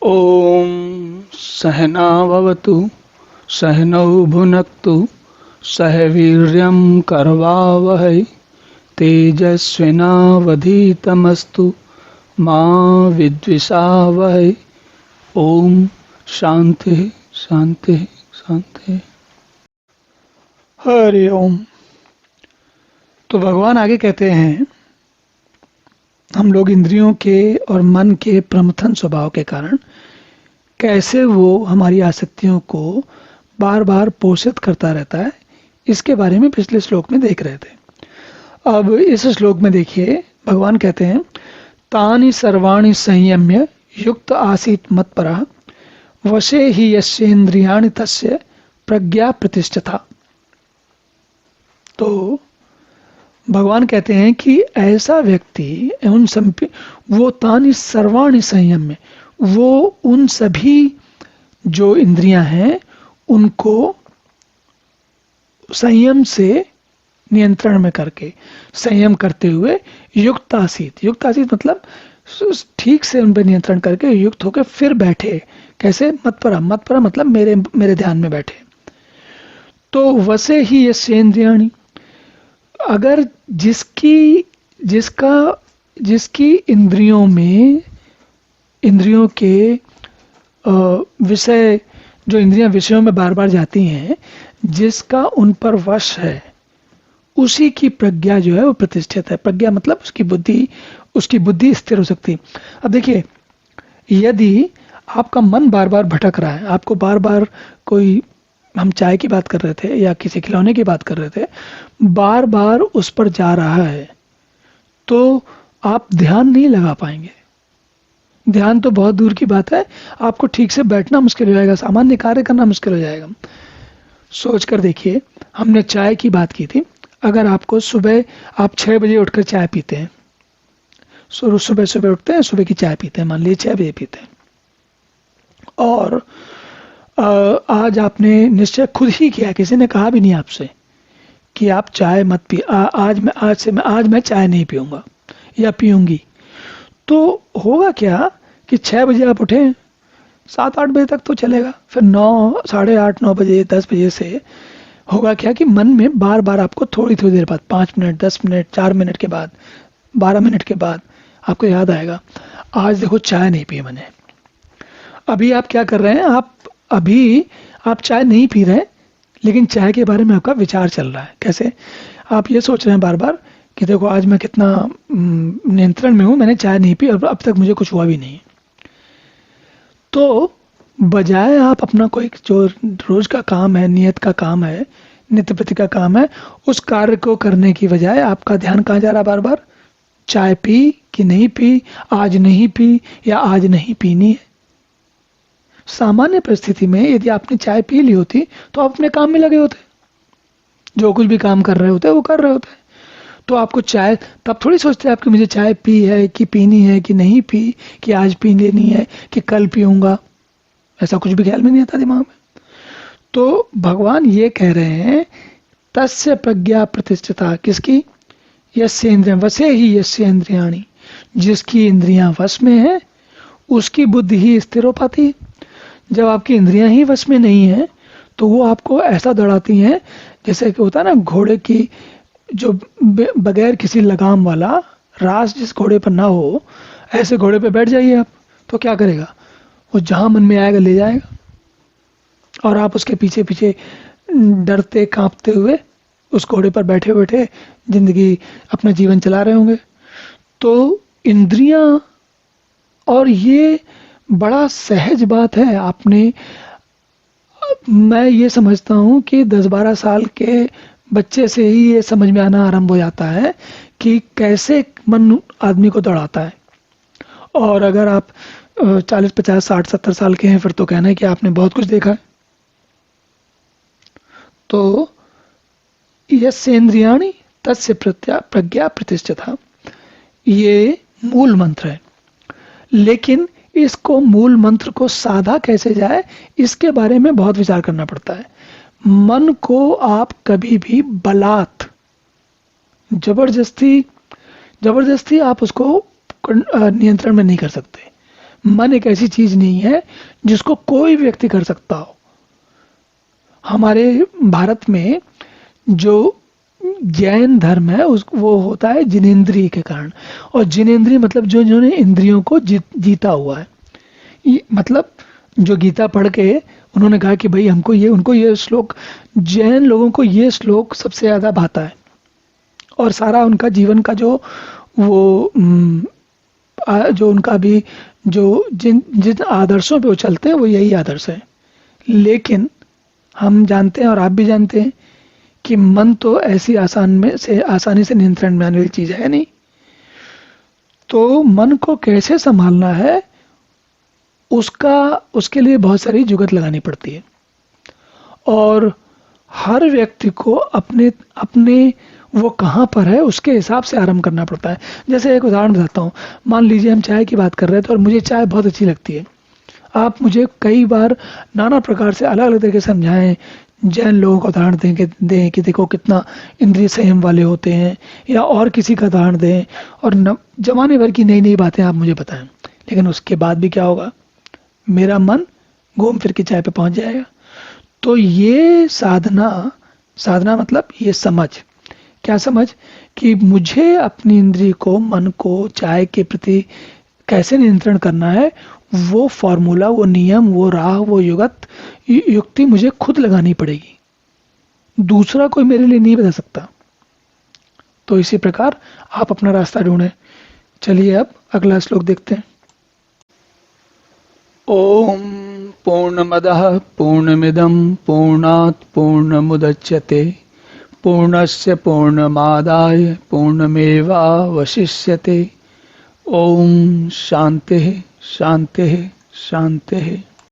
ॐ सहना भवतु सहनौ भुनक्तु सह वीर्यं करवावहै तेजस्विनावधीतमस्तु मा विद्विषावहै। ओम शांति शांति शांति। हरि ओम। तो भगवान आगे कहते हैं, हम लोग इंद्रियों के और मन के प्रमथन स्वभाव के कारण कैसे वो हमारी आसक्तियों को बार बार पोषित करता रहता है, इसके बारे में पिछले श्लोक में देख रहे थे। अब इस श्लोक में देखिए, भगवान कहते हैं, तानि सर्वाणि संयम्य युक्त आसीत मत्परः वशे ही यस्येन्द्रियाणि तस्य प्रज्ञा प्रतिष्ठिता। तो भगवान कहते हैं कि ऐसा व्यक्ति वो तानि सर्वाणि संयम्य, वो उन सभी जो इंद्रियां हैं उनको संयम से नियंत्रण में करके, संयम करते हुए युक्त आसीत मतलब ठीक से उन पर नियंत्रण करके युक्त होकर फिर बैठे। कैसे? मत्परा मतलब मेरे ध्यान में बैठे। तो वसे ही यस्येन्द्रियाणि, अगर जिसकी इंद्रियों के विषय, जो इंद्रियां विषयों में बार बार जाती हैं, जिसका उन पर वश है, उसी की प्रज्ञा जो है वो प्रतिष्ठित है। प्रज्ञा मतलब उसकी बुद्धि स्थिर हो सकती है। अब देखिए, यदि आपका मन बार बार भटक रहा है, आपको बार बार कोई, हम चाय की बात कर रहे थे या किसी खिलौने की बात कर रहे थे, बार बार उस पर जा रहा है, तो आप ध्यान नहीं लगा पाएंगे। ध्यान तो बहुत दूर की बात है, आपको ठीक से बैठना मुश्किल हो जाएगा, सामान्य कार्य करना मुश्किल हो जाएगा। सोच कर देखिए, हमने चाय की बात की थी। अगर आपको सुबह आप 6 बजे उठकर चाय पीते हैं, सुबह उठते हैं, सुबह की चाय पीते हैं, मान लीजिए 6 बजे पीते हैं, और आज आपने निश्चय खुद ही किया, किसी ने कहा भी नहीं आपसे कि आप चाय मत पी, आज मैं चाय नहीं पीऊंगा या पीऊंगी, तो होगा क्या कि 6 बजे आप उठे, 7-8 बजे तक तो चलेगा, फिर 9, 8:30, 9 बजे, 10 बजे से होगा क्या कि मन में बार बार आपको थोड़ी देर बाद, 5 मिनट, 10 मिनट, 4 मिनट के बाद, 12 मिनट के बाद आपको याद आएगा, आज देखो चाय नहीं पी मैंने। अभी आप क्या कर रहे हैं? आप चाय नहीं पी रहे, लेकिन चाय के बारे में आपका विचार चल रहा है। कैसे? आप ये सोच रहे हैं बार बार कि देखो आज मैं कितना नियंत्रण में हूं, मैंने चाय नहीं पी और अब तक मुझे कुछ हुआ भी नहीं। तो बजाय आप अपना कोई जो रोज का काम है, नियत का काम है, नित्य प्रति का काम है, उस कार्य को करने की बजाय आपका ध्यान कहाँ जा रहा है? बार बार चाय पी कि नहीं पी, आज नहीं पी या आज नहीं पीनी है। सामान्य परिस्थिति में यदि आपने चाय पी ली होती तो आप अपने काम में लगे होते, जो कुछ भी काम कर रहे होते वो कर रहे होते। तो आपको चाय तब थोड़ी सोचते आप कि मुझे चाय पी है कि पीनी है कि नहीं पी, कि आज पी लेनी है कि कल पीऊंगा, ऐसा कुछ भी ख्याल में नहीं आता दिमाग में। तो भगवान ये कह रहे हैं, तस्य प्रज्ञा प्रतिष्ठिता, किसकी? यस्येन्द्रियं वसे ही यस्येन्द्रियाणि, जिसकी इंद्रियां वश में है उसकी बुद्धि ही स्थिर हो पाती है। जब आपकी इंद्रियां ही वश में नहीं है तो वो आपको ऐसा दौड़ाती हैं, जैसे कि होता है ना, घोड़े की जो बगैर किसी लगाम वाला रास जिस घोड़े पर ना हो, ऐसे घोड़े पे बैठ जाइए आप, तो क्या करेगा? वो जहां मन में आएगा ले जाएगा, और आप उसके पीछे पीछे डरते कांपते हुए उस घोड़े पर बैठे बैठे जिंदगी, अपना जीवन चला रहे होंगे। तो इंद्रियां, और ये बड़ा सहज बात है। मैं ये समझता हूँ कि 10-12 साल के बच्चे से ही ये समझ में आना आरंभ हो जाता है कि कैसे मन आदमी को दौड़ाता है। और अगर आप 40, 50, 60, 70 साल के हैं, फिर तो कहना है कि आपने बहुत कुछ देखा है। तो यस्येन्द्रियाणि तस्य प्रज्ञा प्रतिष्ठिता, ये मूल मंत्र है। लेकिन इसको, मूल मंत्र को साधा कैसे जाए, इसके बारे में बहुत विचार करना पड़ता है। मन को आप कभी भी बलात्, जबरदस्ती आप उसको नियंत्रण में नहीं कर सकते। मन एक ऐसी चीज नहीं है जिसको कोई व्यक्ति कर सकता हो। हमारे भारत में जो जैन धर्म है उस वो होता है जिनेंद्रिय के कारण, और जिनेंद्रिय मतलब जो जिन्होंने इंद्रियों को जीता हुआ है। मतलब जो गीता पढ़ के उन्होंने कहा कि भाई हमको ये, उनको ये श्लोक, जैन लोगों को ये श्लोक सबसे ज्यादा भाता है, और सारा उनका जीवन का जो वो जो उनका भी जो जिन आदर्शों पे वो चलते हैं वो यही आदर्श है। लेकिन हम जानते हैं और आप भी जानते हैं कि मन तो ऐसी आसानी से नियंत्रण में आने वाली चीज है नहीं। तो मन को कैसे संभालना है उसके लिए बहुत सारी जुगत लगानी पड़ती है, और हर व्यक्ति को अपने अपने वो कहाँ पर है उसके हिसाब से आरंभ करना पड़ता है। जैसे एक उदाहरण बताता हूँ, मान लीजिए हम चाय की बात कर रहे थे और मुझे चाय बहुत अच्छी लगती है। आप मुझे कई बार नाना प्रकार से अलग अलग तरीके से समझाएं, जैन लोगों का उदाहरण दें कि देखो कितना इंद्रिय संयम वाले होते हैं, या और किसी का उदाहरण दें, और जमाने भर की नई नई बातें आप मुझे बताएं। लेकिन उसके बाद भी क्या होगा, मेरा मन घूम फिर के चाय पे पहुंच जाएगा। तो ये साधना मतलब ये समझ, क्या समझ, कि मुझे अपनी इंद्रिय को, मन को चाय के प्रति कैसे नियंत्रण करना है, वो फॉर्मूला, वो नियम, वो राह, वो युक्ति मुझे खुद लगानी पड़ेगी, दूसरा कोई मेरे लिए नहीं बता सकता। तो इसी प्रकार आप अपना रास्ता ढूंढें। चलिए अब अगला श्लोक देखते हैं। ओम पूर्णमदः पूर्णमिदं पूर्णात् पूर्णमुदच्यते पूर्णस्य पूर्णमादाय पूर्णमेवावशिष्यते। ओम शांति शांति शांति।